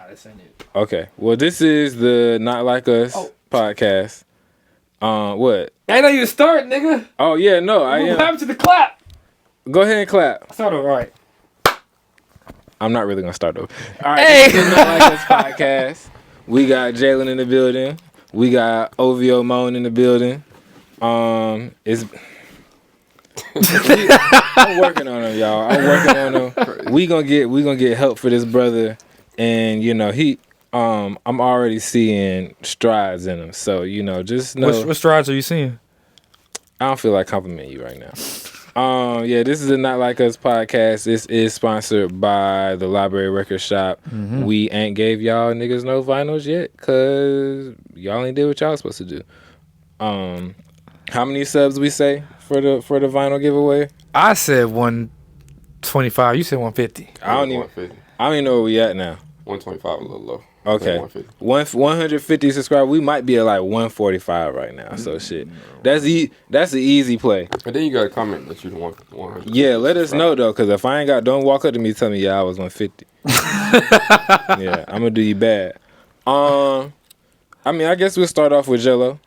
this ain't it. Okay. Well, this is the Not Like Us podcast. What? I know you start, nigga. Oh yeah, no, I am. What happened to the clap? Go ahead and clap. Start over. All right. I'm not really gonna start over. All right. Hey. This is the Not Like Us podcast. We got Jalen in the building. We got OVO Moan in the building. It's. I'm working on him, y'all. I'm working on him. We gonna get help for this brother, and you know I'm already seeing strides in him. So just know. What strides are you seeing? I don't feel like complimenting you right now. Yeah, this is the Not Like Us podcast. This is sponsored by the Library Record Shop. Mm-hmm. We ain't gave y'all niggas no vinyls yet, cause y'all ain't did what y'all supposed to do. How many subs we say for the vinyl giveaway? I said 125. You said 150. I don't even know where we at now. 125 a little low. Okay. 150 subscribers. We might be at like 145 right now. So shit. That's the easy play. And then you got a comment that you don't want 100. Yeah, let us know though, because if I ain't got, don't walk up to me and tell me I was 150. Yeah, I'm gonna do you bad. I mean, I guess we'll start off with Gelo,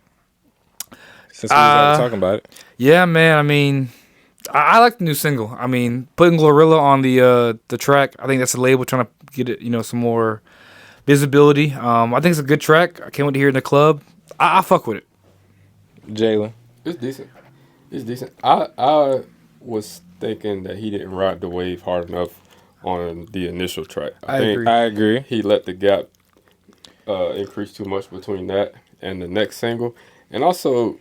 since we were talking about it. Yeah, man. I mean, I like the new single. I mean, putting Glorilla on the track. I think that's a label trying to get it, some more visibility. I think it's a good track. I can't wait to hear it in the club. I fuck with it. Jalen, it's decent. I was thinking that he didn't ride the wave hard enough on the initial track. I agree. He let the gap increase too much between that and the next single, and also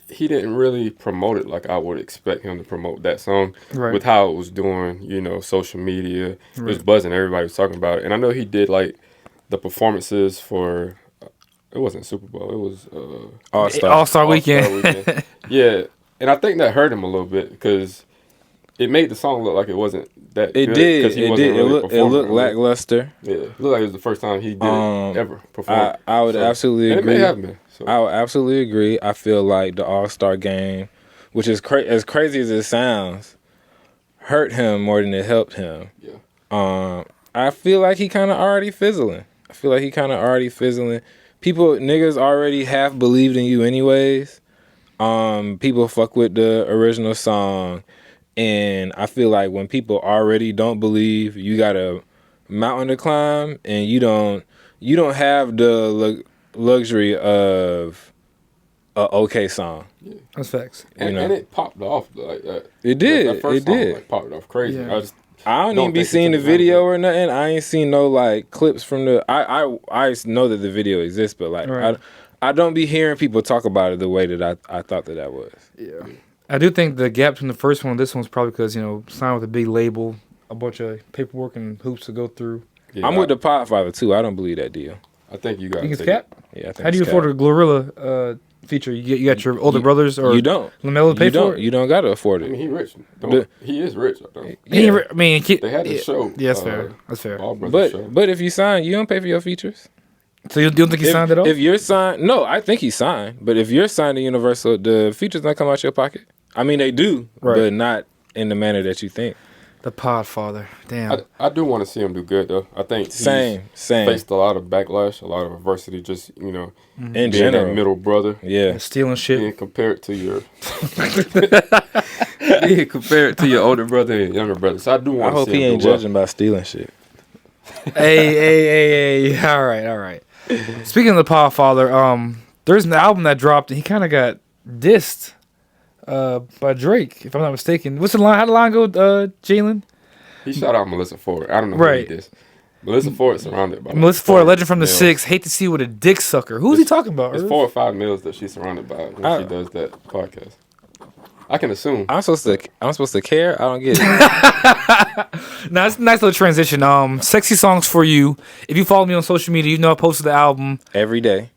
he didn't really promote it like I would expect him to promote that song. Right. With how it was doing, social media. It was buzzing. Everybody was talking about it, and I know he did like the performances for. It wasn't Super Bowl. It was All-Star Weekend. Yeah, and I think that hurt him a little bit because it made the song look like it wasn't that good. It did. Really it looked lackluster. Yeah, it looked like it was the first time he did it ever perform. I would absolutely agree. It may have been. So. I would absolutely agree. I feel like the All-Star game, which is as crazy as it sounds, hurt him more than it helped him. Yeah. I feel like he kind of already fizzling. Niggas already half believed in you anyways. People fuck with the original song, and I feel like when people already don't believe, you got a mountain to climb, and you don't have the luxury of a okay song. Yeah. That's facts. And it popped off like that. It did. That first it song, did. Like, popped off crazy. Yeah. I don't even be seeing the video or nothing. I ain't seen no like clips from the. I know that the video exists, but like I don't be hearing people talk about it the way that I thought that was. Yeah, I do think the gap between the first one and this one's probably because signed with a big label, a bunch of paperwork and hoops to go through. Yeah, I'm with the Podfather too. I don't believe that deal. I think you got. You think it's cap? Yeah, I think. How do you afford a Glorilla feature? You got your older brothers or you don't. LaMelo to pay for it? You don't gotta afford it. I mean, he rich. He is rich. Yeah. They had to show. Yeah, that's fair. That's fair. But if you sign, you don't pay for your features. So you don't think he signed it off? If you're signed, no, I think he signed. But if you're signed to Universal, the features don't come out your pocket. I mean, they do, but not in the manner that you think. The Podfather, damn. I do want to see him do good though. I think same faced a lot of backlash, a lot of adversity. Just in being general, that middle brother, yeah, stealing shit. Being compared to your older brother and younger brother. So I do want. I hope he ain't judging by stealing shit. Hey! All right. Speaking of the Podfather, there's an album that dropped and he kind of got dissed. By Drake, if I'm not mistaken. What's the line? How the line go, Jalen? He shout out Melissa Ford. I don't know who he did. Melissa Ford surrounded by. Melissa Ford, a legend from the Six. Hate to see what a dick sucker. Who's he talking about? It's 4 or 5 males that she's surrounded by when she does that podcast. I can assume. I'm supposed to care. I don't get it. Now it's a nice little transition. Sexy songs for you. If you follow me on social media, you know I posted the album every day.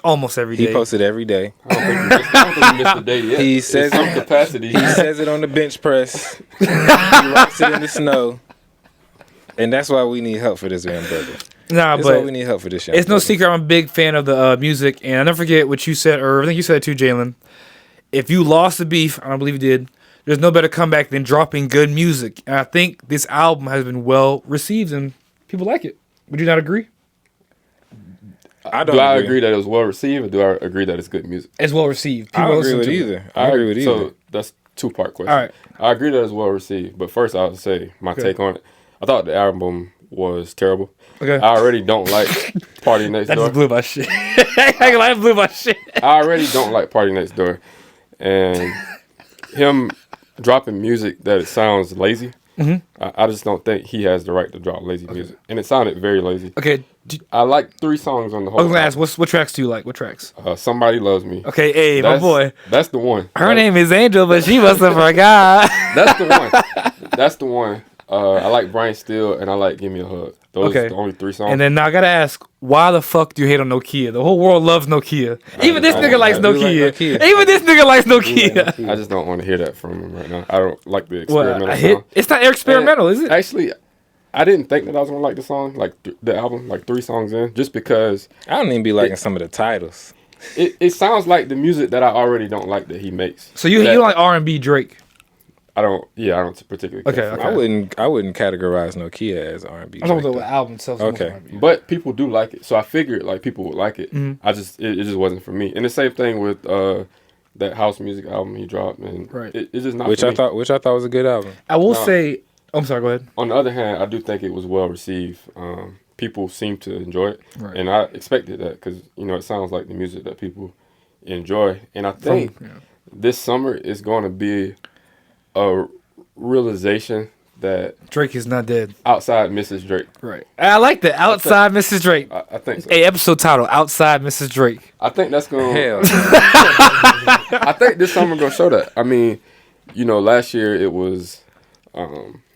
Almost every day. He posted every day. I don't think he missed a day yet. He says some capacity. He says it on the bench press. He rocks it in the snow. And that's why we need help for this young brother. That's why we need help for this young brother. No secret I'm a big fan of the music. And I never forget what you said, or I think you said it too, Jalen. If you lost the beef, I don't believe you did, there's no better comeback than dropping good music. And I think this album has been well received and people like it. Would you not agree? I don't Do I agree that it was well received, or do I agree that it's good music? It's well received. I People don't agree listen with to it. either. I agree with either. So that's 2-part question. All right. I agree that it's well received, but first I would say my take on it. I thought the album was terrible. Okay. I already don't like Party Next That Door. just blew my shit. That blew my shit. I already don't like Party Next Door, and him dropping music that it sounds lazy. I just don't think he has the right to drop lazy music, and it sounded very lazy. Okay. I like 3 songs on the whole. I was gonna ask, what tracks do you like? What tracks? Somebody Loves Me. Okay, hey, my boy. That's the one. Her name is Angel, but she must have forgot. That's the one. That's the one. I like Brian Steele, and I like Give Me a Hug. Those are the only 3 songs. And then now I gotta ask, why the fuck do you hate on Nokia? The whole world loves Nokia. Even this nigga likes Nokia. Even this nigga likes Nokia. I just don't want to hear that from him right now. I don't like the experimental sound. It's not experimental, is it? Actually, I didn't think that I was gonna like the song, like the album, like 3 songs in, just because I don't even be liking some of the titles. it sounds like the music that I already don't like that he makes. So you don't like R&B Drake? I don't particularly care for Okay. I wouldn't categorize Nokia as R&B. I don't know the album itself. Okay. But people do like it, so I figured like people would like it. I just it just wasn't for me. And the same thing with that house music album he dropped, and it's just not. Which for I me. thought was a good album. I will say. I'm sorry. Go ahead. On the other hand, I do think it was well received. People seem to enjoy it, and I expected that because it sounds like the music that people enjoy. And I think this summer is going to be a realization that Drake is not dead. Outside Mrs. Drake. Right. I like that. Outside Mrs. Drake. I think so. Hey, episode title, Outside Mrs. Drake. I think that's going to... Hell. I think this summer going to show that. I mean, last year it was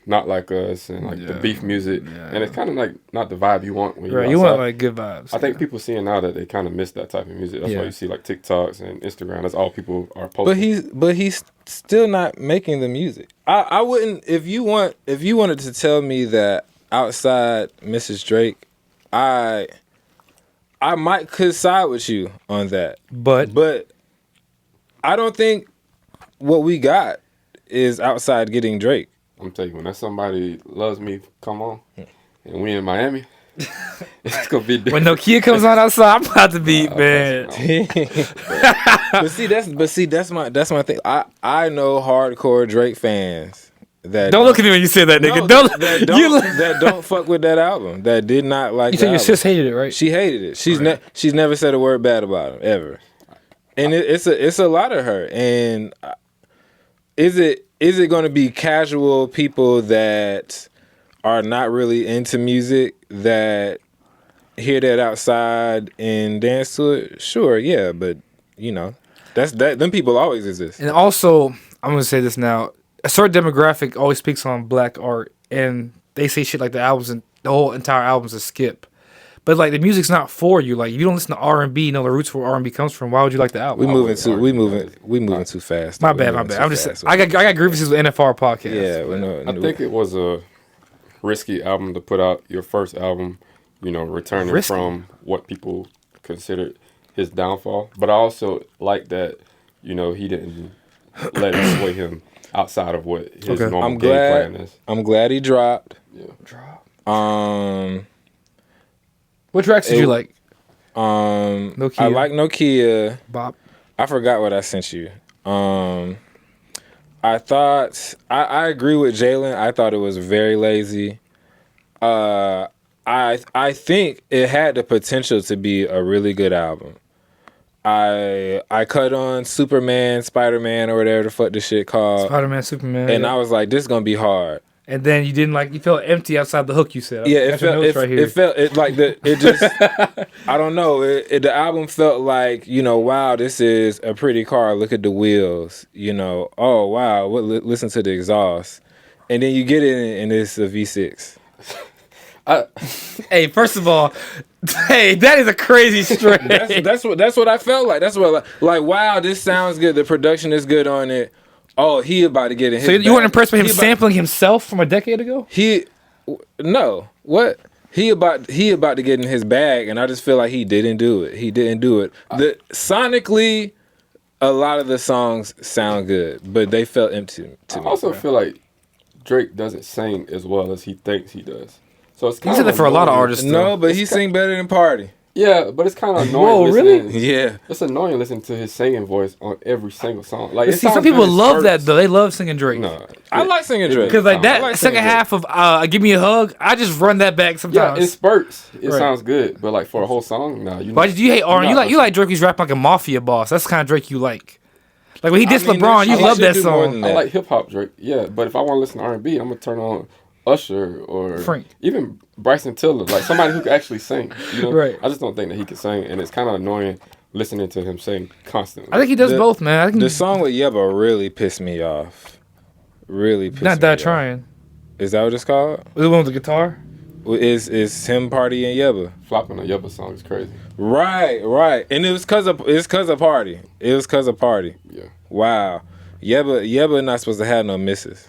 Not Like Us and like the beef music. And it's kind of like not the vibe you want when you're outside. You want like good vibes. I think people seeing now that they kind of miss that type of music. That's why you see like TikToks and Instagram. That's all people are posting. But he's still not making the music. I wouldn't if you wanted to tell me that outside Mrs. Drake, I could side with you on that. But I don't think what we got is outside getting Drake. I'm telling you, when that Somebody Loves Me come on, and we in Miami, it's gonna be different. When Nokia comes on outside, I'm about to be man. but see, that's my thing. I know hardcore Drake fans that don't look at me when you say that, nigga. That don't fuck with that album. That did not like. You said your sis hated it, right? She hated it. She's never said a word bad about him ever. And it's a lot of her. And is it going to be casual people that are not really into music that hear that outside and dance to it? Sure, yeah, but that's that. Them people always exist. And also, I'm gonna say this now: a certain demographic always speaks on black art, and they say shit like the albums and the whole entire album's a skip. But like the music's not for you. Like if you don't listen to R&B, know the roots where R&B comes from. Why would you like the album? We moving too fast. My bad. I'm just. I got grievances with NFR podcast. Yeah, I think it was a risky album to put out. Your first album, returning from what people considered his downfall. But I also like that, he didn't let it sway him outside of what his normal game plan is. I'm glad he dropped. Yeah. What tracks did you like? Nokia. I like Nokia. Bop. I forgot what I sent you. I thought I agree with Jalen. I thought it was very lazy. I think it had the potential to be a really good album. I cut on Superman, Spider-Man, or whatever the fuck this shit called. Spider-Man, Superman. And I was like, this is gonna be hard. And then you didn't you felt empty outside the hook. You said, it just, I don't know. The album felt like, wow, this is a pretty car. Look at the wheels. Oh wow, listen to the exhaust. And then you get it and it's a V6. Hey, first of all, that is a crazy stretch. that's what I felt like. That's what like wow, this sounds good. The production is good on it. Oh, he about to get in his So you weren't impressed with him sampling himself from a decade ago? No. What? He about to get in his bag, and I just feel like he didn't do it. Sonically, a lot of the songs sound good, but they felt empty to me. I also feel like Drake doesn't sing as well as he thinks he does. So it's kind he said that for a lot of artists. No, but he sing better than Party. Yeah, but it's kind of annoying. Whoa, really? listening. Yeah. It's annoying listening to his singing voice on every single song. Like, But it see, some sounds people good in love that spurts. though. They love singing Drake. No, I like singing Drake. Because like I that like second singing half of "Give Me a Hug," I just run that back Yeah, sometimes. in spurts, it Right. sounds good, but like for a whole song, no. But you hate R&B. you're not You like Drake who's rapping like a mafia boss. That's the kind of Drake you like. Like when he dissed mean, LeBron, you I love should that do more than song. that. I like hip hop Drake, yeah, but if I want to listen to R&B, I'm gonna turn on Usher or Frank. even Bryson Tiller, like somebody who can actually sing. You know, Right. I just don't think that he can sing, and it's kind of annoying listening to him sing constantly. I think he does both, man. I think The song with Yebba really pissed me off. Really pissed not me that off. trying. Is that what it's called? The one with the guitar. Is him partying Yebba? Flopping a Yebba song is crazy. Right. And it's cause of party. It was cause of party. Yeah. Wow. Yebba not supposed to have no misses.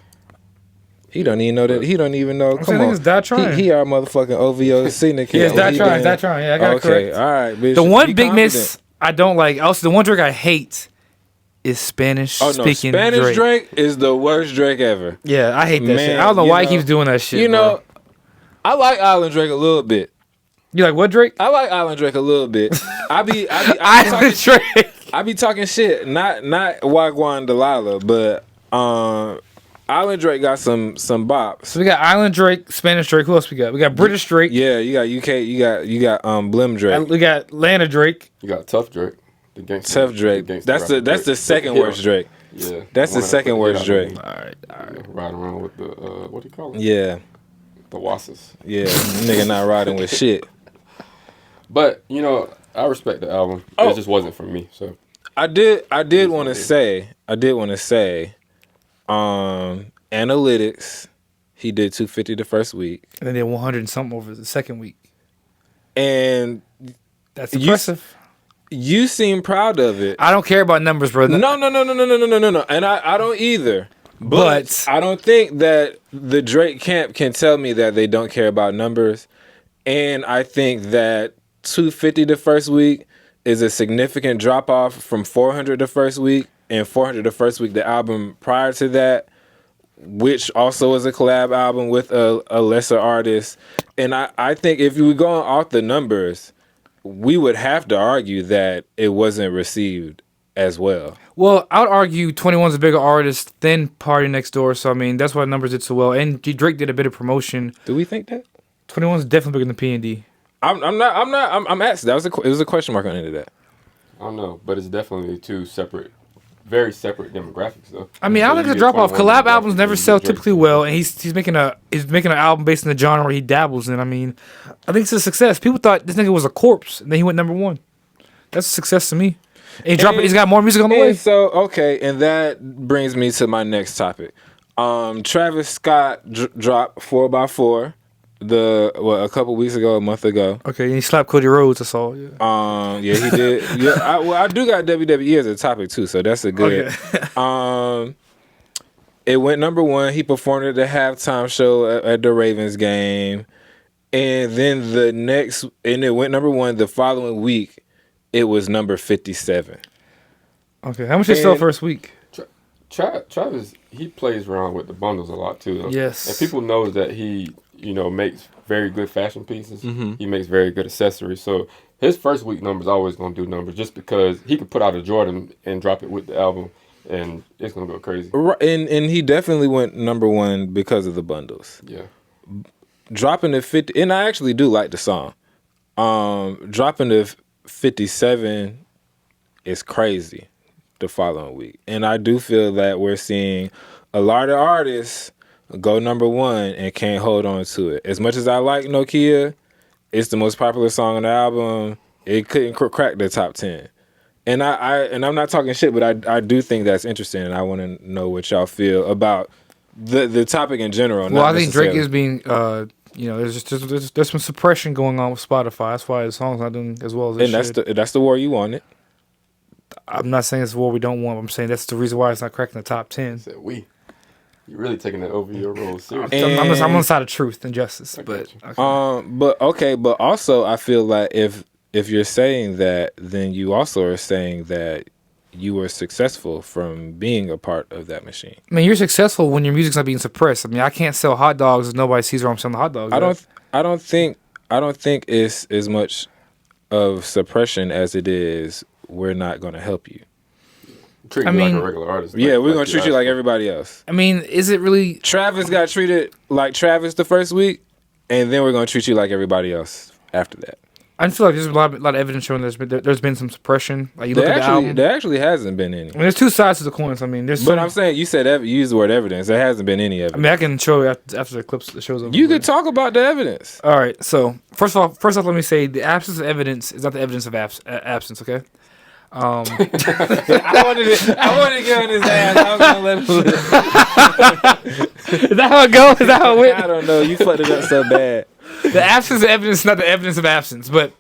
He don't even know that. He don't even know. I'm Come saying on. niggas die trying. He our motherfucking OVO syndicate. Yeah, it's die He trying. done- It's die trying. Yeah, I got it Okay, correct. all right, bitch. The one Be big confident. miss I don't like. Also, the one Drake I hate is Spanish Oh no, speaking Spanish Drake. Drake is the worst Drake ever. Yeah, I hate that Man, shit. I don't know you why he know- keeps doing that shit. You bro. know, I like Island Drake a little bit. You like what Drake? I like Island Drake a little bit. I be Island talking, Drake. I be talking shit. Not Wagwan Delilah, but Island Drake got some bops. So we got Island Drake, Spanish Drake. Who else we got? We got British Drake. Yeah, you got UK. You got Blim Drake. We got Atlanta Drake. You got Tough Drake, the gangster. Tough Drake. the gangster That's rapper the Drake. second Yeah. worst Drake. Yeah, That's the one that second put worst the hit Drake. out All right. of him. Riding around with the what do you call it? Yeah, The Wasses. yeah. Nigga not riding with shit. But you know, I respect the album. Oh. It just wasn't for me. So I did want to say, analytics. He did 250 the first week, And then did 100 and something over the second week. and That's You- impressive. you seem proud of it. I don't care about numbers, bro. No. And I don't either. But- I don't think that the Drake camp can tell me that they don't care about numbers. And I think that 250 the first week is a significant drop off from 400 the first week, and 400 the first week, the album prior to that, which also was a collab album with a lesser artist. And I think if you were going off the numbers, we would have to argue that it wasn't received as well. Well, I would argue 21's a bigger artist than Party Next Door. So, I mean, that's why numbers did so well. And Drake did a bit of promotion. Do we think that? 21's definitely bigger than PND. I'm asking. It was a question mark on the end of that. I don't know, but it's definitely two separate, very separate demographics though. I mean, I don't So think you it's a get drop off. 21 Collab demographics albums never and you sell get Drake. typically well, and he's making an album based in the genre he dabbles in. I mean, I think it's a success. People thought this nigga was a corpse, and then he went number one. That's a success to me. And he's got more music on the way. And so okay, and that brings me to my next topic. Travis Scott dropped 4x4 a couple weeks ago, a month ago. Okay, and he slapped Cody Rhodes. I saw. Yeah. Yeah, he did. Yeah, I do got WWE as a topic too, so that's a good. Okay. It went number one. He performed at the halftime show at the Ravens game, and then it went number one. The following week, it was number 57. Okay, how much did it sell And- first week? Travis, he plays around with the bundles a lot too. Though. Yes. And people know that he, makes very good fashion pieces. Mm-hmm. He makes very good accessories. So his first week numbers always gonna do numbers just because he could put out a Jordan and drop it with the album, and it's gonna go crazy. Right, and he definitely went number one because of the bundles. Yeah. Dropping to 50, and I actually do like the song. Dropping to 57 is crazy the following week. And I do feel that we're seeing a lot of artists go number one and can't hold on to it. As much as I like Nokia, it's the most popular song on the album. It couldn't crack the top 10. And I'm not talking shit, but I do think that's interesting, and I want to know what y'all feel about the topic in general. Well, not I think Drake necessarily- is being, there's some suppression going on with Spotify. That's why the song's not doing as well as it and should. that's the war you wanted. I'm not saying it's what we don't want. I'm saying that's the reason why it's not cracking the top 10. Said we. You're really taking that over your role seriously. And- I'm on the side of truth and justice. But okay. But also I feel like if you're saying that, then you also are saying that you were successful from being a part of that machine. I mean, you're successful when your music's not being suppressed. I mean, I can't sell hot dogs if nobody sees where I'm selling the hot dogs. I don't think it's as much of suppression as it is, we're not going to help you. Treat I you mean, like a regular artist. Yeah, we're like going to treat you like everybody else. I mean, is it really? Travis got treated like Travis the first week, and then we're going to treat you like everybody else after that. I feel like there's a lot of evidence showing there's been some suppression. Like you look at the album. There actually hasn't been any. I mean, there's two sides to the coin. So, I mean, there's. But I'm saying you said you used the word evidence. There hasn't been any I evidence. mean, I can show you after the clips, the show's over. You could talk about the evidence. All right. So first off, let me say the absence of evidence is not the evidence of absence. Okay. I wanted to get on his ass. I was gonna let him. Is that how it goes? Is that how it went? I don't know. You fucked it up so bad. The absence of evidence is not the evidence of absence. But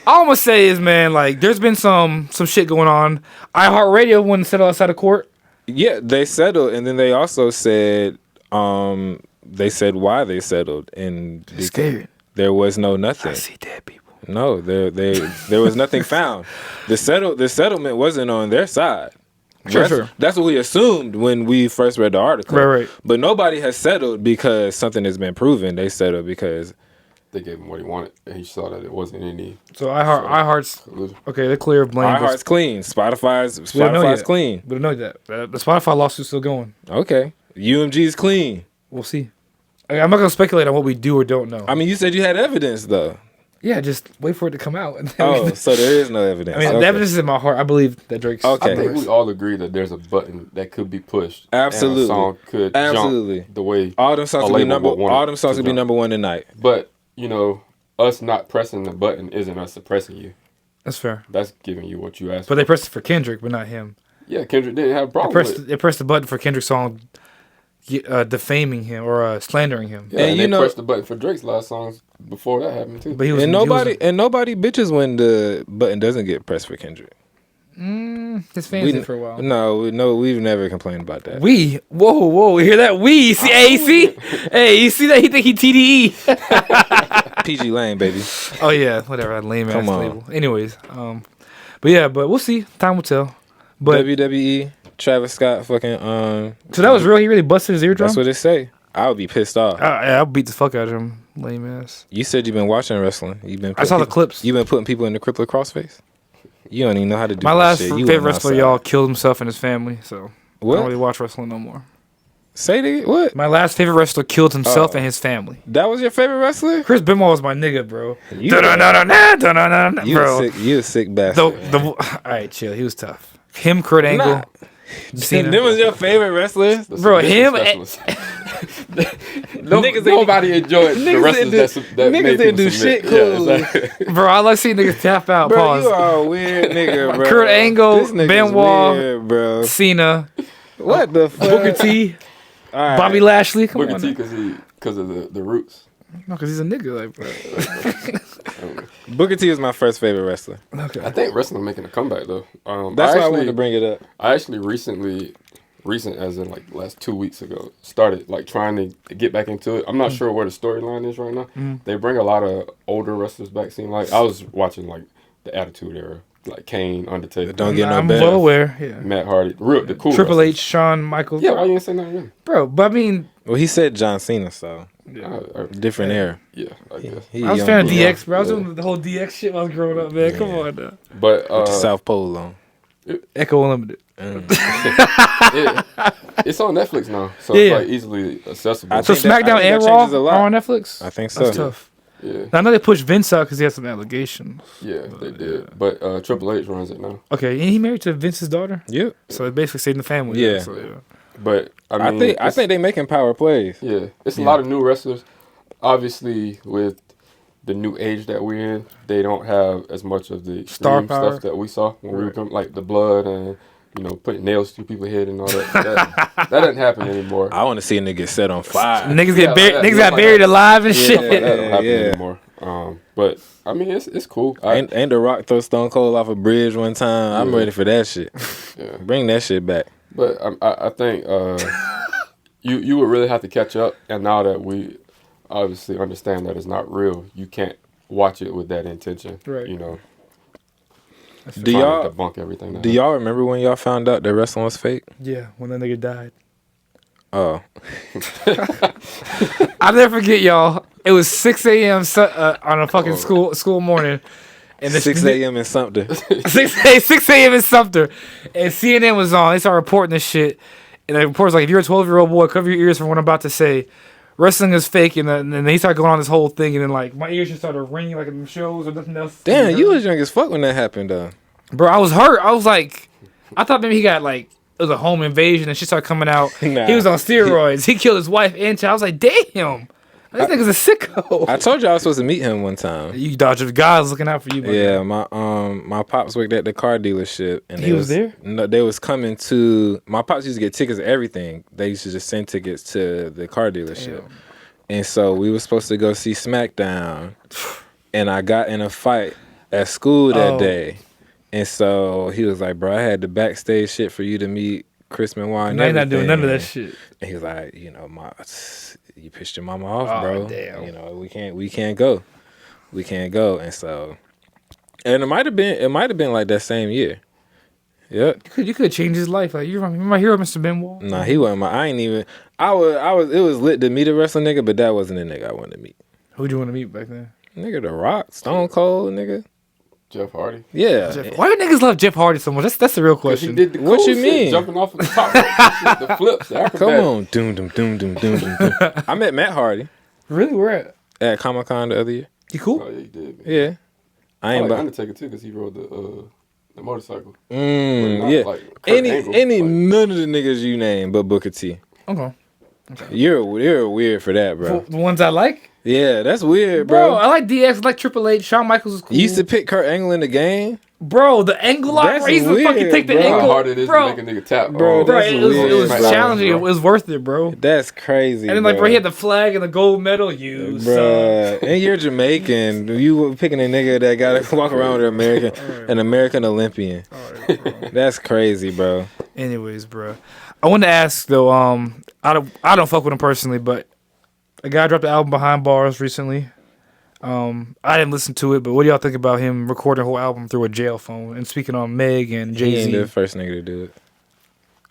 all I'm gonna say is, man, like there's been some shit going on. iHeartRadio wouldn't settle outside of court. Yeah, they settled, and then they also said, they said why they settled, and Scared. there was nothing. I see dead people. No, there was nothing found. The settlement wasn't on their side. Sure. That's what we assumed when we first read the article. Right. But nobody has settled because something has been proven. They settled because They gave him what he wanted, and he saw that it wasn't any. So iHeart's okay. They're clear of blame. iHeart's clean. Spotify's clean. We don't know that. The Spotify lawsuit's still going. Okay. UMG's clean. We'll see. I'm not gonna speculate on what we do or don't know. I mean, you said you had evidence though. Yeah, just wait for it to come out. And then Oh, so there is no evidence. I mean, Okay. the evidence is in my heart. I believe that Drake's. Okay. I think we all agree that there's a button that could be pushed. Absolutely. And a song could Absolutely. jump the way All them songs a will be label would want all it them songs to will be jump. number one tonight. But, us not pressing the button isn't us suppressing you. That's fair. That's giving you what you asked But for. they pressed it for Kendrick, but not him. Yeah, Kendrick didn't have a They problem with pressed, it. they pressed the button for Kendrick's song, defaming him or slandering him. Yeah, And and they pressed the button for Drake's last songs before that happened, too. But he was And nobody bitches when the button doesn't get pressed for Kendrick. his fans did for a while. No, we've never complained about that. Whoa, you hear that? Hey, you see that? He think he TDE. PG Lane, baby. Oh yeah, whatever. That lame ass Come on. label. Anyways, but we'll see. Time will tell. But WWE, Travis Scott, fucking so that was real. He really busted his eardrum. That's what they say. I would be pissed off. I'll beat the fuck out of him, lame ass. You said you've been watching wrestling. I saw the clips. You've been putting people in the crippler crossface. You don't even know how to do My that last shit. You favorite went wrestler, outside. y'all, killed himself and his family. So I What? don't really watch wrestling no more. Say it. What? My last favorite wrestler killed himself Oh. and his family. That was your favorite wrestler? Chris Benoit was my nigga, bro. You- Dun-dun-dun-dun-dun-dun-dun, You bro. a sick bastard. All right, chill. He was tough. Him, Kurt Angle, Nah. Cena. Them was your favorite wrestlers? That's Bro, some him specialists. Niggas Nobody enjoyed the niggas wrestlers that niggas made didn't people do submit. shit cool. Yeah, exactly. Bro, I like seeing niggas tap out. Bro, Pause. you are a weird nigga, bro. Kurt Angle, This nigga's Benoit, weird, bro. Cena, What the fuck? Booker T, All right. Bobby Lashley. Come Booker on. T now. because of the roots. No, because he's a nigga, like, bro. Booker T is my first favorite wrestler. Okay. I think wrestling making a comeback though. That's why I wanted to bring it up. I actually recent as in like last 2 weeks ago, started like trying to get back into it. I'm not sure where the storyline is right now. They bring a lot of older wrestlers back. Seem like I was watching like the Attitude Era, like Kane, Undertaker, Don't get no I'm better. well aware. Yeah. Matt Hardy, the cool Triple wrestlers. H, Shawn Michaels. Yeah, why you didn't say nothing? Then? Bro, but I mean, Well, he said John Cena, so different era. Yeah, I guess. He I was a young fan of boy. DX, bro. I was doing the whole DX shit when I was growing up, man. Come on now. But With the South Pole on. Echo Unlimited. it's on Netflix now, so Yeah, it's yeah. like easily accessible. I So think that- SmackDown I think and that Raw changes a lot. are on Netflix? I think so. That's tough. yeah, I know they pushed Vince out because he had some allegations. yeah, they did. But Triple H runs it now. Okay, and he married to Vince's daughter? Yep. So it basically saved the family. Yeah. So, yeah. But I mean, I think they making power plays. yeah, it's a lot of new wrestlers. Obviously, with the new age that we're in, they don't have as much of the Star extreme power. stuff that we saw when we were coming, like the blood and putting nails through people's head and all that. That doesn't happen anymore. I want to see a nigga set on fire. Niggas Yeah, niggas got like buried that. alive and Yeah, shit. that don't happen Yeah. anymore. But I mean, it's cool. Ain't The Rock throw Stone Cold off a bridge one time? I'm Yeah. ready for that shit. Yeah. Bring that shit back. But I think you would really have to catch up. And now that we obviously understand that it's not real, you can't watch it with that intention. Right. Do trying y'all to debunk everything? do y'all remember when y'all found out that wrestling was fake? Yeah, when that nigga died. Oh, I'll never forget, y'all. It was 6 a.m. On a fucking school morning, And 6 a.m. in Sumter. 6 a.m. in Sumter, and CNN was on. They started reporting this shit, and the reporter's like, "If you're a 12-year-old boy, cover your ears from what I'm about to say. Wrestling is fake." And then they started going on this whole thing, and then like my ears just started ringing like in the shows or nothing else. Damn, you was young as fuck when that happened, though. Bro, I was hurt. I was like, I thought maybe he got like it was a home invasion and shit started coming out. Nah. He was on steroids. He killed his wife and child. I was like, damn, this nigga's a sicko. I told you I was supposed to meet him one time. You dodged God's looking out for you. Yeah, my pops worked at the car dealership, and He was there? No, they was coming to. My pops used to get tickets and everything. They used to just send tickets to the car dealership, and so we were supposed to go see SmackDown, and I got in a fight at school that day, and so he was like, "Bro, I had the backstage shit for you to meet Chris Benoit." Now you're not doing none of that shit. And he was like, you pissed your mama off, bro. Damn. We can't go. We can't go. And so, and it might have been like that same year. Yep. You could change his life. Like you're my hero, Mr. Benoit. Nah, he wasn't I was it was lit to meet a wrestling nigga, but that wasn't a nigga I wanted to meet. Who'd you want to meet back then? Nigga, The Rock, Stone Cold, nigga. Jeff Hardy. Yeah. Why do niggas love Jeff Hardy so much? That's the real He question. did the What cool you shit, mean? jumping off of the top rope, the flips, the acrobat. Come on. Doom, doom, doom, doom, doom, doom, doom. I met Matt Hardy Really? Where at Comic-Con the other year. you cool? Oh yeah, he did. Man. Yeah. I I ain't like about. Undertaker too because he rode the motorcycle. But not Yeah. like Kurt Angle, like, None of the niggas you name but Booker T. Okay. You're weird for that, bro. The ones I like, Yeah, that's weird, bro. bro. I like DX. I like Triple H. Shawn Michaels is cool. You used to pick Kurt Angle in the game, bro. The angle lock. That's Where he used to weird, fucking take the bro. how angle, hard it is bro. to make a nigga tap. Bro, Bro, that's it was weird, bro. challenging. It was worth it, bro. That's crazy. And then like, bro, he had the flag and the gold medal. You suck. Bruh, and you're Jamaican. You were picking a nigga that got to walk around with an American Olympian. That's crazy, bro. Anyways, bro, I wanted to ask though. I don't fuck with him personally, but a guy dropped the album Behind Bars recently. I didn't listen to it, but what do y'all think about him recording a whole album through a jail phone? And speaking on Meg and He ain't Jay-Z, the first nigga to do it.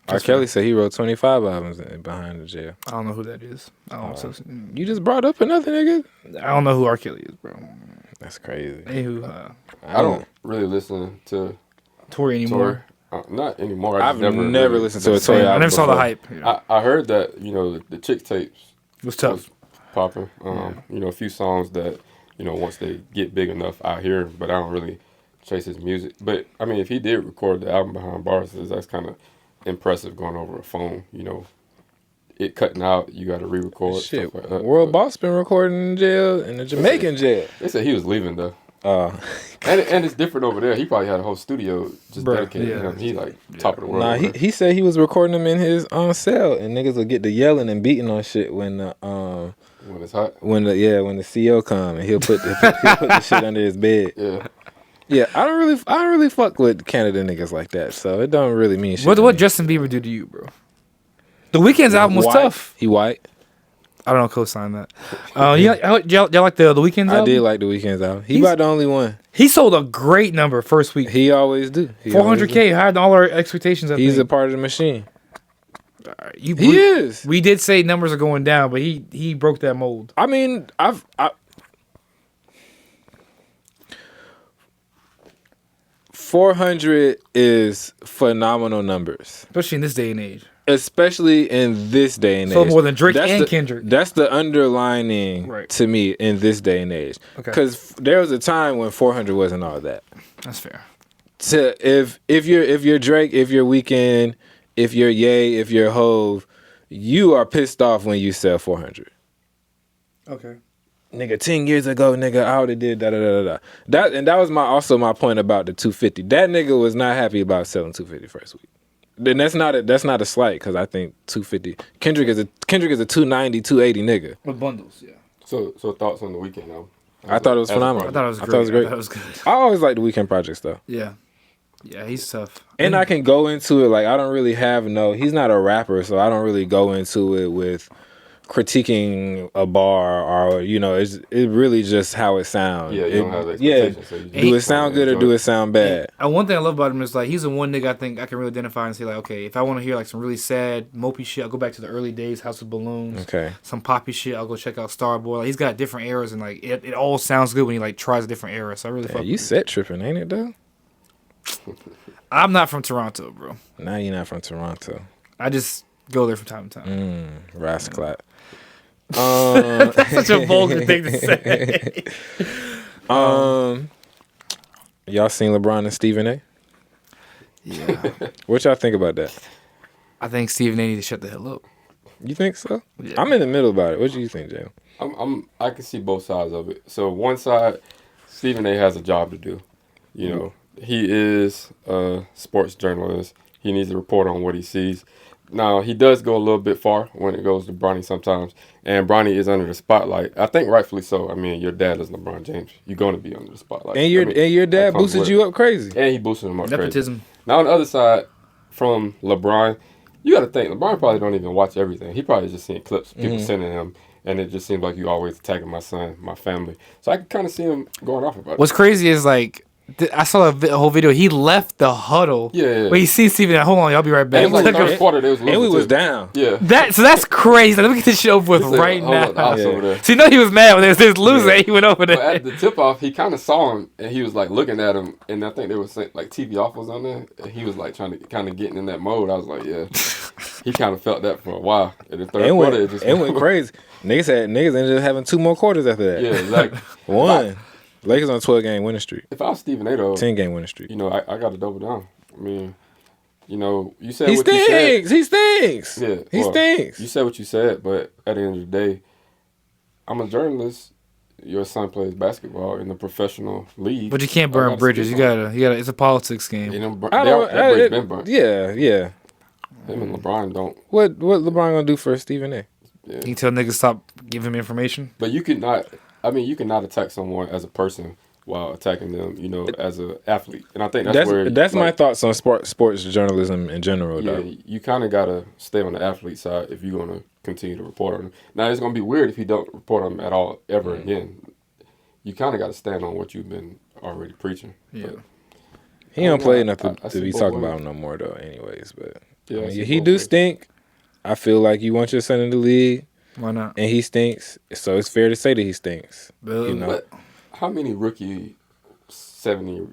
R. Kelly said he wrote 25 albums behind the jail. I don't know who that is. You just brought up another nigga? I don't know who R. Kelly is, bro. That's crazy. Anywho, I don't really listen to Tory anymore. not anymore. I've never really listened to a Tory I album never saw the before. hype. You know. I heard that the Chick tapes It was tough. was popping. A few songs that once they get big enough, I hear, but I don't really chase his music. But I mean, if he did record the album Behind Bars, that's kind of impressive going over a phone. It cutting out, you got to re-record. Shit, Stuff like that. World Boss been recording in jail, in the Jamaican jail. They said he was leaving though. And it's different over there. He probably had a whole studio just dedicated to him. He top of the world. Nah, over there. he said he was recording them in his cell, and niggas would get to yelling and beating on shit when the when it's hot. when the CEO come, and he'll put the shit under his bed. Yeah. Yeah, I don't really fuck with Canada niggas like that, so it don't really mean shit. What Justin Bieber do to you, bro? The Weeknd's album was White. tough. He white. I don't know, co-sign that. Y'all like the Weeknd's album? I did like the Weeknd's album. He about the only one. He sold a great number first week. He always do. 400K, higher than all our expectations. He's a part of the machine. He is. We did say numbers are going down, but he broke that mold. I mean, 400 is phenomenal numbers, Especially in this day and age. especially in this day and age. Sold more than Drake and the, Kendrick. That's the underlining Right. to me in this day and age. Okay. Because there was a time when 400 wasn't all that. That's fair. If you're Drake, if you're Weeknd, if you're Ye, if you're Hove, you are pissed off when you sell 400. Okay. Nigga, 10 years ago, nigga, I would have did da-da-da-da-da. That was also my point about the 250. That nigga was not happy about selling 250 first week. Then that's not a slight, because I think 250. Kendrick is a 290, 280 nigga. With bundles, yeah. So thoughts on the Weeknd album? I thought it was phenomenal. I thought it was great. great. I thought it was good. I always like the Weeknd projects though. Yeah. Yeah, he's tough. And I can go into it like I don't really have he's not a rapper, so I don't really go into it with critiquing a bar or it really just how it sounds. Yeah, you don't have expectations. So you do it sound good or do it sound bad? And one thing I love about him is like he's the one nigga I think I can really identify and say like, okay, if I want to hear like some really sad mopey shit, I'll go back to the early days, House of Balloons. Okay. Some poppy shit, I'll go check out Starboy. Like, he's got different eras and like it all sounds good when he like tries a different era. So I really fuck. You set tripping, ain't it though? I'm not from Toronto, bro. Now you're not from Toronto. I just go there from time to time. Rasclat. That's such a vulgar thing to say. Y'all seen LeBron and Stephen A? Yeah. What y'all think about that? I think Stephen A need to shut the hell up. You think so? Yeah. I'm in the middle about it. What do you think, Jay? I can see both sides of it. So one side, Stephen A has a job to do. You know, he is a sports journalist. He needs to report on what he sees. Now, he does go a little bit far when it goes to Bronny sometimes. And Bronny is under the spotlight. I think rightfully so. I mean, your dad is LeBron James. You're going to be under the spotlight. And your dad boosted you up crazy. And he boosted him up Nepotism. crazy. Now, on the other side, from LeBron, you got to think, LeBron probably don't even watch everything. He probably just seeing clips people sending him. And it just seems like you always attacking my son, my family. So I can kind of see him going off about it. What's crazy is like, I saw a whole video. He left the huddle. Yeah. Where he sees Stephen. Hold on, y'all be right back. And it was like first quarter, they was losing And we was too. down. Yeah. That's crazy. Let me get this shit over with right now. Over there. So you know he was mad when they was losing. Yeah. He went over there. But at the tip off, he kind of saw him and he was like looking at him, and I think they were saying like TV off was on there, and he was like trying to kind of getting in that mode. I was like, yeah, he kind of felt that for a while. In the third quarter, it went crazy. Niggas ended up having 2 more quarters after that. Yeah, exactly. One. Lakers on a 12-game winning streak. If I was Stephen A, though, 10-game winning streak. You know, I got to double down. I mean, you know, you said he what stinks. you said. He stinks. Yeah, he stinks. You said what you said, but at the end of the day, I'm a journalist. Your son plays basketball in the professional league. But you can't burn bridges. You gotta. It's a politics game. You know, that bridge been burnt. Yeah. Him and LeBron don't. What LeBron gonna do for Stephen A? Yeah. You tell niggas stop giving him information. But you could not. I mean, you cannot attack someone as a person while attacking them, you know, as an athlete. And I think that's my thoughts on sports journalism in general, yeah, though. You kind of got to stay on the athlete side if you're going to continue to report on them. Now, it's going to be weird if you don't report on them at all ever again. You kind of got to stand on what you've been already preaching. Yeah. But, he don't play enough to be talking ways. about him no more, though, anyways. But yeah, I mean, he do stink. I feel like you want your son in the league. Why not? And he stinks, so it's fair to say that he stinks. You know? But how many rookie 70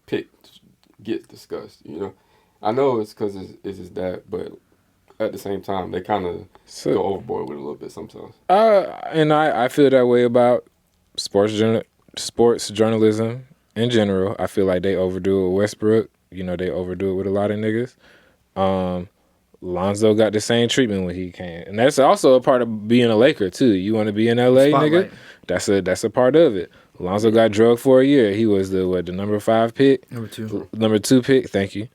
picks get discussed? You know, I know it's because it's his dad, but at the same time, they kind of go overboard with it a little bit sometimes. And I feel that way about sports journalism in general. I feel like they overdo it with Westbrook. You know, they overdo it with a lot of niggas. Lonzo got the same treatment when he came, and that's also a part of being a Laker too. You want to be in LA, nigga? That's a part of it. Lonzo got drugged for a year. He was the number 5 pick, number 2 pick. Thank you.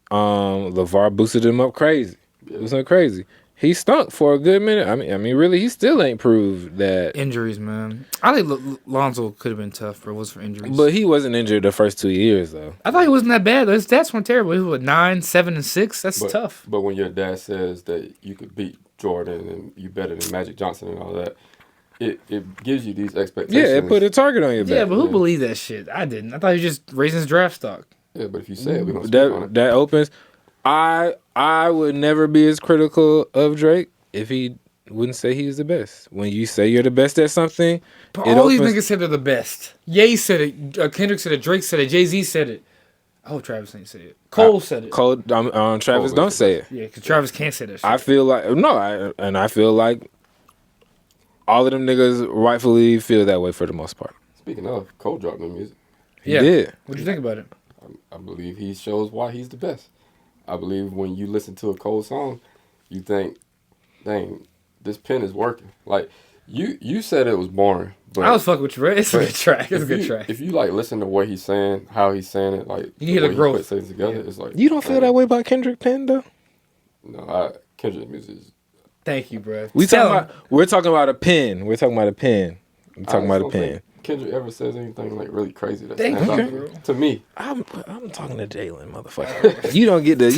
LeVar boosted him up crazy. It was crazy. He stunk for a good minute. I mean, really, he still ain't proved that. Injuries, man. I think Lonzo could have been tough, but it was for injuries. But he wasn't injured the first 2 years, though. I thought he wasn't that bad. His stats weren't terrible. He was 9, 7, and 6. That's tough. But when your dad says that you could beat Jordan and you better than Magic Johnson and all that, it gives you these expectations. Yeah, it put a target on your back. Yeah, but who believed that shit? I didn't. I thought he was just raising his draft stock. Yeah, but if you say it, we don't speak on it. That opens. I would never be as critical of Drake if he wouldn't say he was the best. When you say you're the best at something, but all these niggas said they're the best. Ye said it. Kendrick said it. Drake said it. Jay-Z said it. I hope Travis ain't say it. Cole said it. Travis don't say it. Yeah, because Travis can't say that shit. I feel like I feel like all of them niggas rightfully feel that way for the most part. Speaking of, Cole dropped new music. He did. What'd you think about it? I believe he shows why he's the best. I believe when you listen to a Cole song, you think, dang, this pen is working. Like, you said it was boring. But I was fucking with you, bro. It's a good track. It's a good track. If you, like, listen to what he's saying, how he's saying it, like, you hear the growth. He puts things together, it's like... You don't feel that way about Kendrick Penn, though? No, Kendrick music is... Thank you, bro. We're talking about a pen. We're talking about a pen. Kendrick ever says anything like really crazy that Thank stands you. out to me. I'm talking to Jalen, motherfucker. you don't get to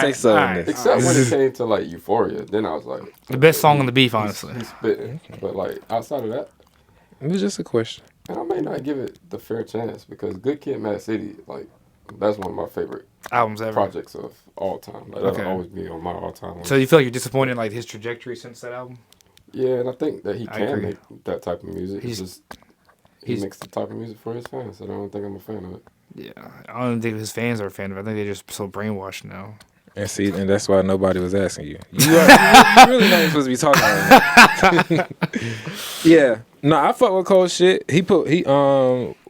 say so in this. Except when it came to like Euphoria, then I was like, The best song on the beef, honestly. He's spitting, but like outside of that, It was just a question. and I may not give it the fair chance because Good Kid, Mad City, like that's one of my favorite Albums ever. projects of all time. Like, Okay. that'll always be on my all-time list. So you feel like you're disappointed in like his trajectory since that album? Yeah, and I think that he I can agree. make that type of music. He he's- makes the type of music for his fans, and I don't think I'm a fan of it. Yeah, I don't think his fans are a fan of it. I think they're just so brainwashed now. And see, and that's why nobody was asking you. You really not even supposed to be talking right now. Yeah. No, I fuck with Cole shit.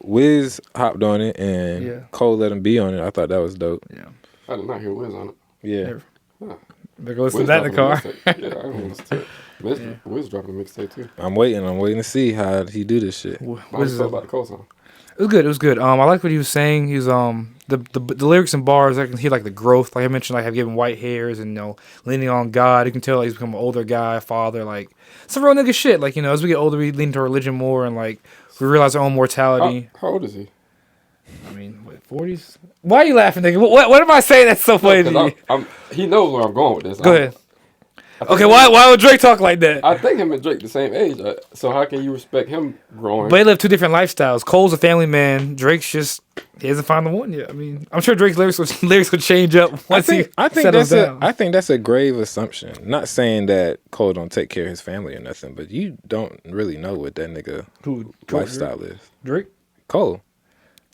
Wiz hopped on it and Yeah. Cole let him be on it. I thought that was dope. Yeah, I did not hear Wiz on it. Yeah. Huh. they're going to listen Wiz to that in the car. dropping a mixtape. Yeah, I didn't listen to it. Wiz dropping a mixtape too. I'm waiting to see how he do this shit. What Wiz you is feel about the Cole song? It was good. It was good. I like what he was saying. He was the lyrics and bars. I can hear like the growth. Like I mentioned, like have given white hairs and leaning on God. You can tell like, he's become an older guy, father. Like some real nigga shit. Like as we get older, we lean to religion more and like we realize our own mortality. How old is he? I mean, what, 40s? Why are you laughing, nigga? What am I saying that's so funny to you? He knows where I'm going with this. Go ahead. Okay, why would Drake talk like that? I think him and Drake the same age. So how can you respect him growing? But they live two different lifestyles. Cole's a family man. Drake's just he hasn't found the one yet. I mean, I'm sure Drake's lyrics would change up once he settles down. I think that's a grave assumption. Not saying that Cole don't take care of his family or nothing, but you don't really know what that nigga lifestyle is. Drake? Cole.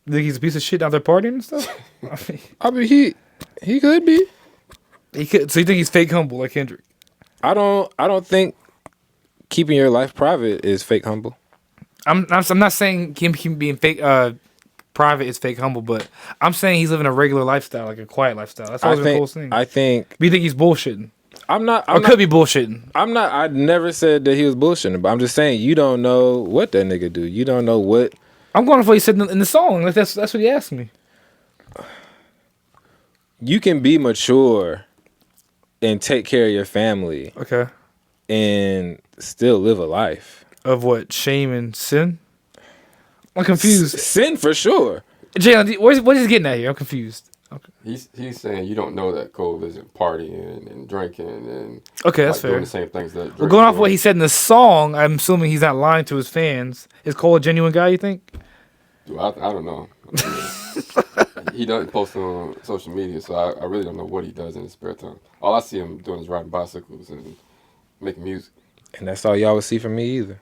Think he's a piece of shit out there partying and stuff? I mean he could be. He could. So you think he's fake humble like Kendrick? I don't think keeping your life private is fake humble. I'm not saying him being fake private is fake humble, but I'm saying he's living a regular lifestyle, like a quiet lifestyle. That's always been the coolest thing. I think. But you think he's bullshitting? Could be bullshitting. I never said that he was bullshitting, but I'm just saying you don't know what that nigga do. You don't know what. I'm going off what he said in the song. Like that's what he asked me. You can be mature and take care of your family. Okay. And still live a life. Of what? Shame and sin? I'm confused. Sin for sure. Jalen, what is he getting at here? I'm confused. Okay. He's saying you don't know that Cole isn't partying and drinking and that's fair. doing the same things that Drake Well, going off doing. what he said in the song, I'm assuming he's not lying to his fans. Is Cole a genuine guy, you think? Dude, I don't know. He doesn't post on social media, so I really don't know what he does in his spare time. All I see him doing is riding bicycles and making music. And that's all y'all would see from me either.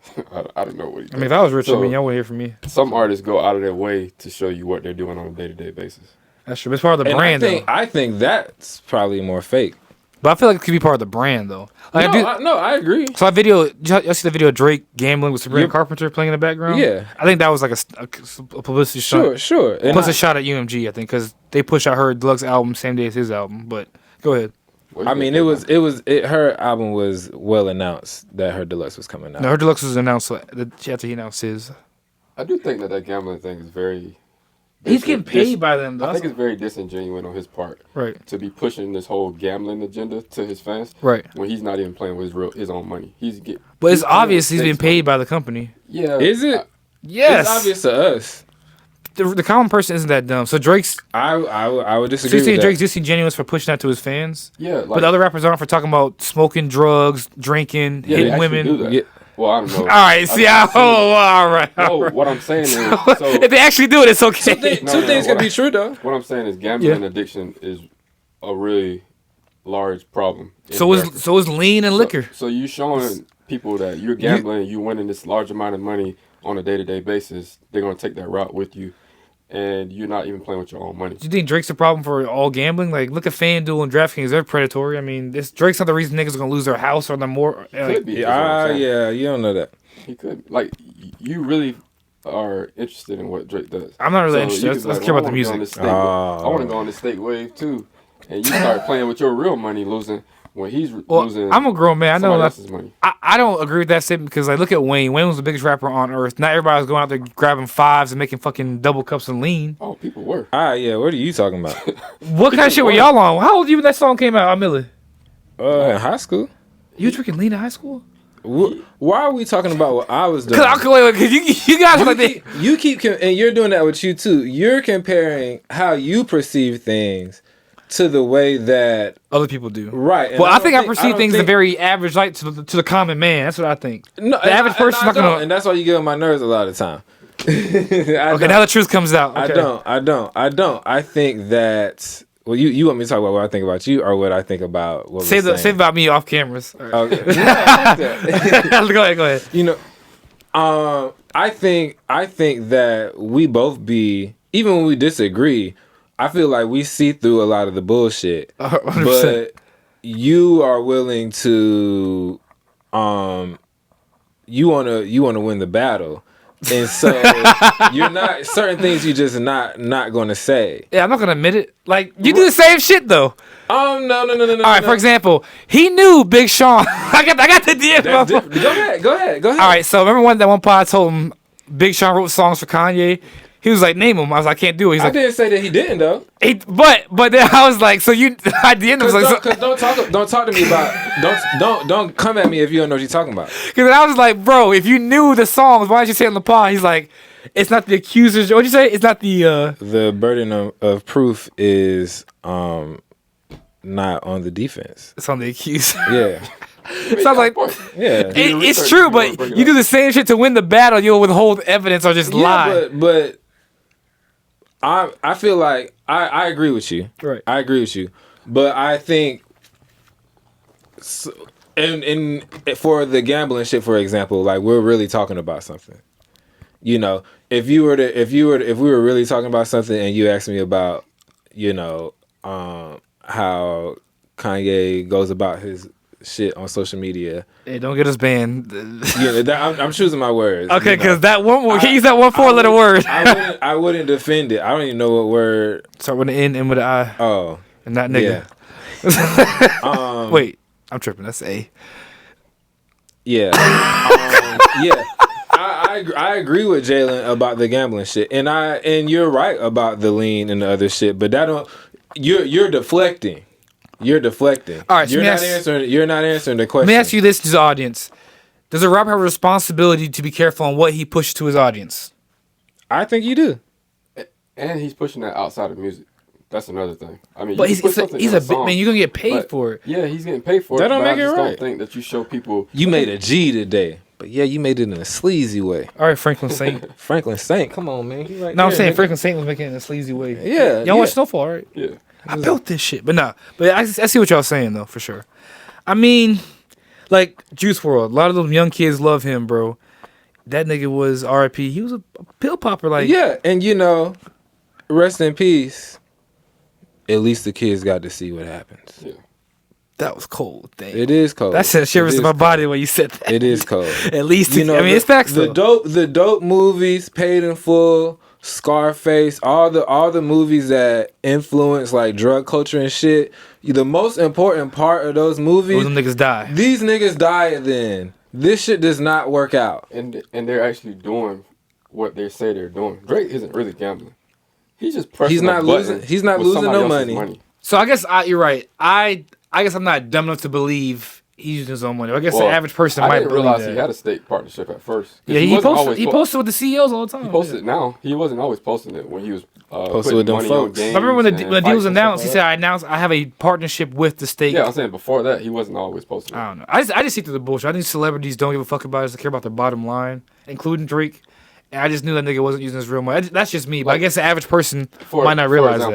I don't know what he does. I mean, if I was rich, y'all wouldn't hear from me. Some artists go out of their way to show you what they're doing on a day-to-day basis. That's true. It's part of the brand, I think that's probably more fake. But I feel like it could be part of the brand, though. Like, I agree. So that video, y'all see the video of Drake gambling with Sabrina Carpenter playing in the background? Yeah. I think that was like a publicity shot. Sure. And plus a shot at UMG, I think, because they pushed out her deluxe album same day as his album. But go ahead. I mean, her album was well announced that her deluxe was coming out. No, her deluxe was announced after he announced his. I do think that gambling thing is very... He's getting paid by them, though. I think it's very disingenuous on his part. Right. To be pushing this whole gambling agenda to his fans. Right. When he's not even playing with his own money. But it's obvious he's being paid by the company. Yeah. Is it? Yes. It's obvious to us. The common person isn't that dumb. So Drake's... I would disagree with that. Drake's disingenuous for pushing that to his fans? Yeah. But the other rappers aren't for talking about smoking drugs, drinking, hitting women. Do that. Yeah. Well, I don't know. All right, all right. No, what I'm saying is... if they actually do it, it's okay. Two things can be true, though. What I'm saying is gambling addiction is a really large problem. So is lean and liquor. So you showing people that you're gambling, you're winning this large amount of money on a day-to-day basis. They're going to take that route with you. And you're not even playing with your own money. Do you think Drake's a problem for all gambling? Like, look at FanDuel and DraftKings. They're predatory. I mean, Drake's not the reason niggas are going to lose their house or their more... could be. Yeah, you don't know that. He could. Like, you really are interested in what Drake does. I'm not really interested. Let's care about the music. I want to go on this state wave, too. And you start playing with your real money, losing... When he's losing, I'm a grown man. I know else's money. I don't agree with that statement because, like, look at Wayne. Wayne was the biggest rapper on earth. Not everybody was going out there grabbing fives and making fucking double cups and lean. Oh, people were. Yeah. What are you talking about? What kind of shit were y'all on? How old were you when that song came out, Millie? In high school. You were drinking lean in high school? Why are we talking about what I was doing? Because you guys are like that. You keep and you're doing that with you too. You're comparing how you perceive things to the way that Other people do. right. Well, I think I perceive things the very average light to the common man. That's what I think. No, the average person's not gonna. and that's why you get on my nerves a lot of the time. Okay, now the truth comes out. Okay. I don't. I think that. Well, you want me to talk about what I think about you or what I think about what Say about me off cameras. Right. Okay. Go ahead. You know, I think that we both be, even when we disagree, I feel like we see through a lot of the bullshit. 100%. But you are willing to you wanna win the battle. And so you're not certain things you just not gonna say. Yeah, I'm not gonna admit it. Like you do the same shit though. No. All right, for example, he knew Big Sean. I got the DM. Go ahead. All right, so remember that one part I told him Big Sean wrote songs for Kanye. He was like, name him. I was like, I can't do it. He's like, I didn't say that he didn't though. But then I was like, so you I DM'd him like, don't talk to me about don't come at me if you don't know what you're talking about. Because I was like, bro, if you knew the songs, why did you say it on the pod? He's like, it's not the accusers. What'd you say? It's not the the burden of proof is not on the defense. It's on the accuser. Yeah. So I was like, yeah. It's true, but you do the same shit to win the battle. You'll withhold evidence or just lie. But I feel like I agree with you. Right. I agree with you. But I think and for the gambling shit, for example, like we're really talking about something. You know, if we were really talking about something and you asked me about, you know, how Kanye goes about his shit on social media. Hey, don't get us banned. Yeah, I'm choosing my words. Okay, because that one word, he used that one four-letter word. I wouldn't defend it. I don't even know what word. Start with an N and with an I. Oh. And not nigga. Yeah. Wait, I'm tripping. That's A. Yeah. Yeah. I agree with Jalen about the gambling shit, and you're right about the lean and the other shit, but that don't. You're deflecting. You're deflecting. All right, so you're not answering the question. Let me ask you this to the audience: does a rapper have a responsibility to be careful on what he pushes to his audience? I think you do. And he's pushing that outside of music. That's another thing. I mean, but he's a big man. You're gonna get paid for it. Yeah, he's getting paid for it. That don't make it I just right. don't think that you show people. You made a G today, but yeah, you made it in a sleazy way. All right, Franklin Saint. Franklin Saint, come on, man. Right no, I'm saying Franklin Saint was making it in a sleazy way. Yeah, y'all watch Snowfall, right? Yeah. I built this shit, but nah. But I see what y'all saying though, for sure. I mean, like Juice WRLD, a lot of those young kids love him, bro. That nigga was R.I.P. He was a pill popper, like yeah, and you know, rest in peace. At least the kids got to see what happens. Yeah. That was cold. Damn. It is cold. That sent shivers to my body when you said that. It is cold. At least, you know, I mean, it's facts the though. The dope movies, Paid in Full, Scarface, all the movies that influence like drug culture and shit. The most important part of those movies, them niggas die. These niggas die at the end. This shit does not work out. And they're actually doing what they say they're doing. Drake isn't really gambling. He's just pressing. He's not losing no money. So I guess you're right. I guess I'm not dumb enough to believe he's using his own money. I guess the average person might believe realize that. he had a state partnership at first. Yeah, he posted with the CEOs all the time. He posted it now. He wasn't always posting it when he was posted with them money folks. on games. I remember when the deal was announced. Like he said, I have a partnership with the state. Yeah, I'm saying before that, he wasn't always posting it. I don't know. I just see through the bullshit. I think celebrities don't give a fuck about us. They care about their bottom line, including Drake. And I just knew that nigga wasn't using his real money. That's just me. But I guess the average person might not realize that.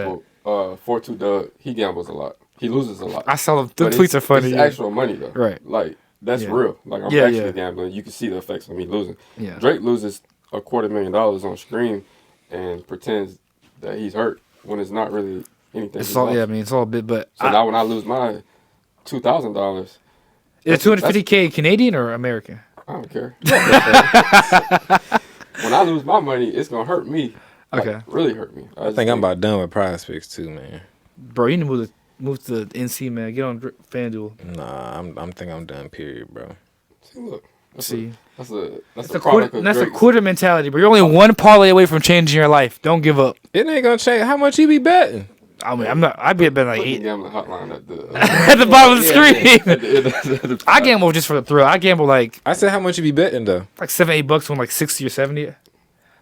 For example, 4-2 Doug, he gambles a lot. He loses a lot. I saw them. The tweets are funny. It's actual money, though. Right. Like, that's real. Like, I'm actually gambling. You can see the effects of me losing. Yeah. Drake loses $250,000 on screen and pretends that he's hurt when it's not really anything. It's all, I mean, it's all a bit, but... So now when I lose my $2,000... Is it $250K Canadian or American? I don't care. When I lose my money, it's going to hurt me. Okay. Really hurt me. I think I'm about done with Prize Picks too, man. Bro, you need to move to NC, man. Get on FanDuel. Nah, I'm think I'm done. Period, bro. See, look. That's a quarter mentality, but you're only one parlay away from changing your life. Don't give up. It ain't gonna change. How much you be betting? I mean, I'm not. I'd be been like Put the 8 gambling hotline at the at the bottom of the at screen. the I gamble just for the thrill. I gamble like I said, how much you be betting though? $7-8 on like 60 or 70.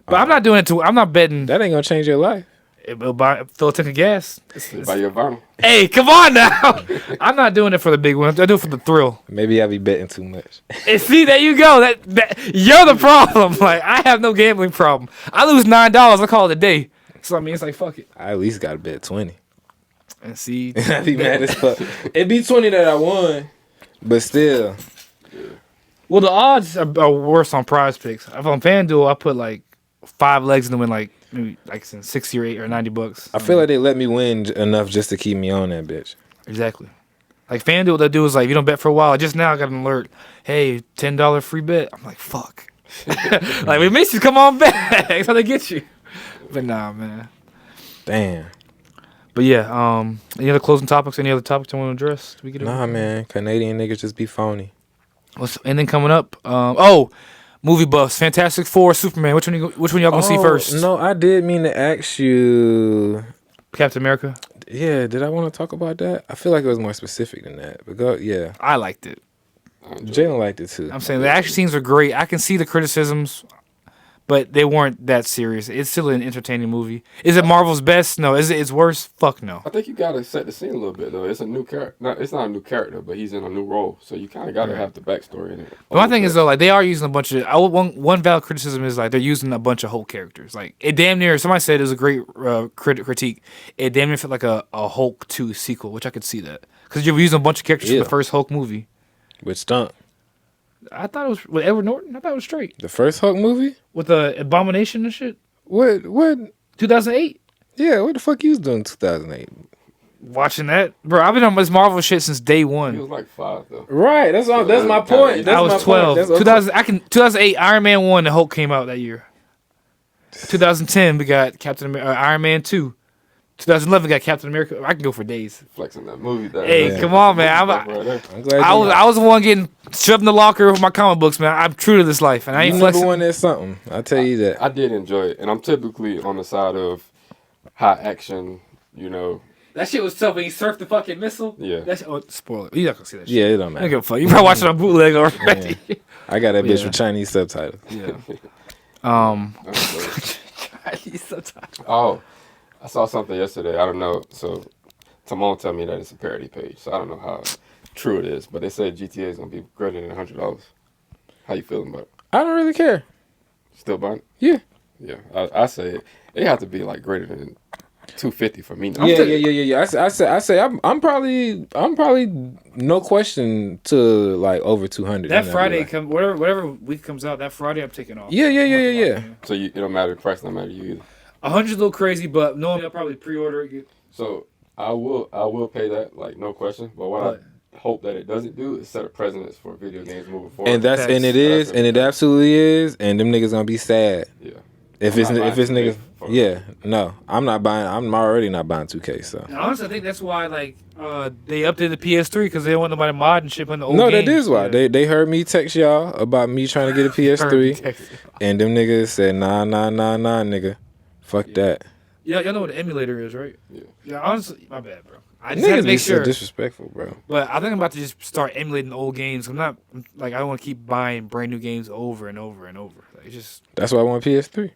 But I'm not doing it to. I'm not betting. That ain't gonna change your life. It'll fill a tank of gas. buy your vinyl. Hey, come on now. I'm not doing it for the big one. I do it for the thrill. Maybe I be betting too much. And see, there you go. That you're the problem. Like, I have no gambling problem. I lose $9. I call it a day. So I mean, it's like fuck it. I at least gotta bet 20. And see, I be mad as fuck. It be 20 that I won, but still. well, the odds are worse on Prize Picks. If on FanDuel, I put like 5 legs and then win like maybe like $60 or $80 or $90. I feel like they let me win enough just to keep me on that bitch. Exactly. Like FanDuel, what they do is like, if you don't bet for a while, just now I got an alert. Hey, $10 free bet. I'm like, fuck. Like, it makes you come on back. That's how they get you. But nah, man. Damn. But yeah, any other closing topics? Any other topics you want to address? Do we get Nah, man. Canadian niggas just be phony. What's anything coming up? Movie buffs. Fantastic Four, Superman. Which one y'all gonna see first? No, I did mean to ask you. Captain America. Yeah, did I want to talk about that? I feel like it was more specific than that. But go, yeah. I liked it. Jalen liked it too. I'm saying the action scenes are great. I can see the criticisms, but they weren't that serious. It's still an entertaining movie. Is it Marvel's best? No. Is it its worst? Fuck no. I think you gotta set the scene a little bit though. It's a new character. It's not a new character, but he's in a new role, so you kind of gotta have the backstory in it. But my thing is though, like they are using a bunch of. One valid criticism is like they're using a bunch of Hulk characters. Like it damn near. Somebody said it was a great critique. It damn near felt like a Hulk 2 sequel, which I could see that because you're using a bunch of characters from the first Hulk movie. With Stump. I thought it was with Edward Norton. I thought it was straight The first Hulk movie? with the Abomination and shit. What? 2008. Yeah, what the fuck you was doing in 2008? Watching that, bro. I've been on this Marvel shit since day He one. was like 5 though. Right, that's my point. I was 12. 2008. Iron Man 1. The Hulk came out that year. 2010. We got Iron Man 2. 2011 got Captain America. I can go for days. Flexing that movie. Hey, come on, man. I'm glad I was the one getting shoved in the locker with my comic books, man. I'm true to this life, and I ain't you flexing. number one at something. I'll tell you that. I did enjoy it, and I'm typically on the side of high action. You know, That shit was tough when he surfed the fucking missile. Yeah. That shit, spoiler. You're not gonna see that shit. Yeah, it don't I don't matter. give a fuck. You probably watching on bootleg already. I got that bitch Yeah. with Chinese subtitles. Yeah. Chinese subtitles. Oh, I saw something yesterday. I don't know. So, Timon told me that it's a parody page. So I don't know how true it is. But they said GTA is gonna be greater than $100. How you feeling about it? I don't really care. Still buying it? Yeah. Yeah. I say it have to be like greater than $250 for me. Now. Yeah. I say I'm probably no question to like over 200. That Friday whatever week comes out, that Friday I'm taking off. Yeah. So it don't matter. The price don't matter to you either. 100's a little crazy, but no, I'll probably pre-order it. So I will pay that, like, no question. But what I hope that it doesn't do is set a precedence for video games moving forward. And it absolutely is, and them niggas gonna be sad. Yeah. If I'm it's not buying niggas, 2K. yeah, no, I'm not buying. I'm already not buying 2K. So And honestly, I think that's why they updated the PS3 because they didn't want nobody modding shit on the old no, games. that is why Yeah. they heard me text y'all about me trying to get a PS3, and them niggas said nah, nigga, fuck that. Yeah, y'all know what an emulator is, right? Yeah. Honestly, my bad, bro. I just had Niggas to be make so sure. disrespectful, bro. But I think I'm about to just start emulating old games. I don't want to keep buying brand new games over and over and over. Like, it's just. That's why I want PS3.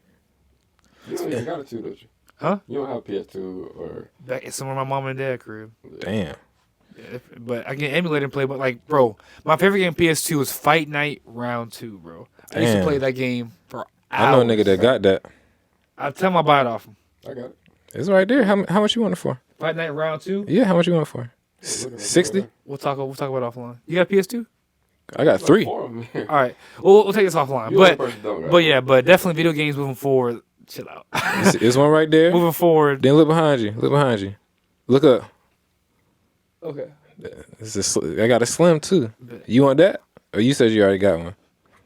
You don't even got a 2, don't you? Huh? You don't have a PS2 or... Back at somewhere my mom and dad crib. Damn. Yeah, but I can emulate and play. But like, bro, my favorite game PS2 was Fight Night Round 2, bro. I used to Damn. play that game for hours. I know a nigga that got that. I tell him I buy it off him. I got it. It's right there. How much you want it for? Fight Night Round 2. Yeah, how much you want it for? Look at it. 60? We'll talk about it offline. You got PS2? I got 3. 4 of them here. All right. We'll take this offline. You the only person who don't, right? But definitely video games moving forward. Chill out. It's one right there. Moving forward. Then look behind you. Look up. Okay. I got a slim too. You want that? Or you said you already got one?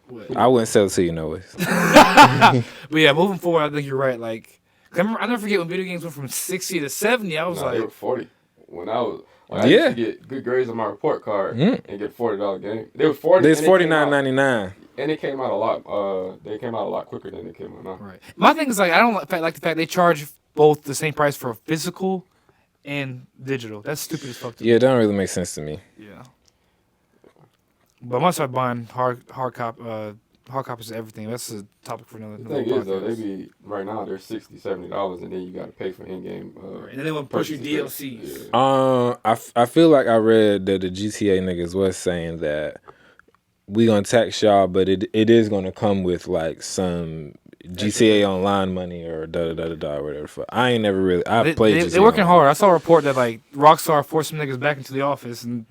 What? I wouldn't sell it to you no ways. But yeah, moving forward, I think you're right. Like, I never forget when video games went from 60 to 70. I was They were like, 40. When I used to get good grades on my report card and get $40 game. They were 40. There's $49.99. And it came out a lot. They came out a lot quicker than it came out now. right. My thing is like, I don't like the fact they charge both the same price for a physical and digital. That's stupid as fuck to me. Yeah, it don't really make sense to me. Yeah. But I'm gonna start buying hard copies of everything. That's a topic for another. The thing is, though, they be right now they're $60, $70, and then you got to pay for in-game. And then they want to push you DLCs. Yeah. I feel like I read that the GTA niggas was saying that we gonna tax y'all, but it is gonna come with like some GTA Online money or da whatever. The fuck. I ain't never really. I played. GTA They're working Online. hard. I saw a report that like Rockstar forced some niggas back into the office, and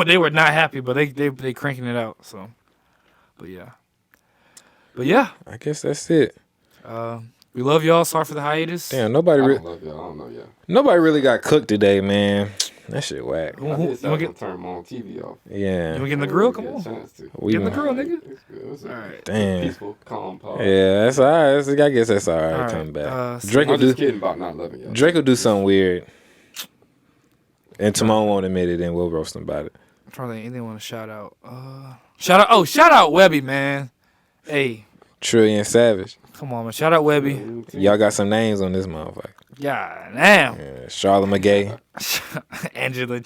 they were not happy, but they cranking it out. So, but yeah, I guess that's it. we love y'all. Sorry for the hiatus. Damn, I don't love y'all. I don't know y'all. nobody really got cooked today, man. That shit whack. I did say I was gonna turn my own TV off. Yeah. You wanna get in the grill? Come Get a on, chance to. We get in the gonna- grill, nigga. It's good. It's All right. Damn. peaceful, calm pause. Yeah, that's all right. I guess that's all right. All right, Come back. so Drake will I'm just do. kidding about not loving y'all. Drake will do something weird, and Timon won't admit it, and we'll roast him about it. I'm trying to think. Anything want to shout out? Shout out Webby, man. Hey, Trillion Savage. come on, man. Shout out Webby. Y'all got some names on this motherfucker. Yeah, damn. Yeah, Charlotte McGay. Angela.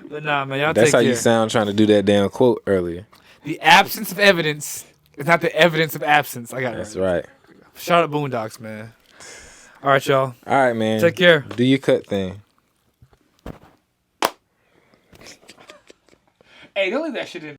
But nah, man, y'all That's take how care. you sound trying to do that damn quote earlier. The absence of evidence is not the evidence of absence. I got it. That's right. Shout out Boondocks, man. All right, y'all. All right, man. Take care. Do your cut thing. Hey, don't leave that shit in.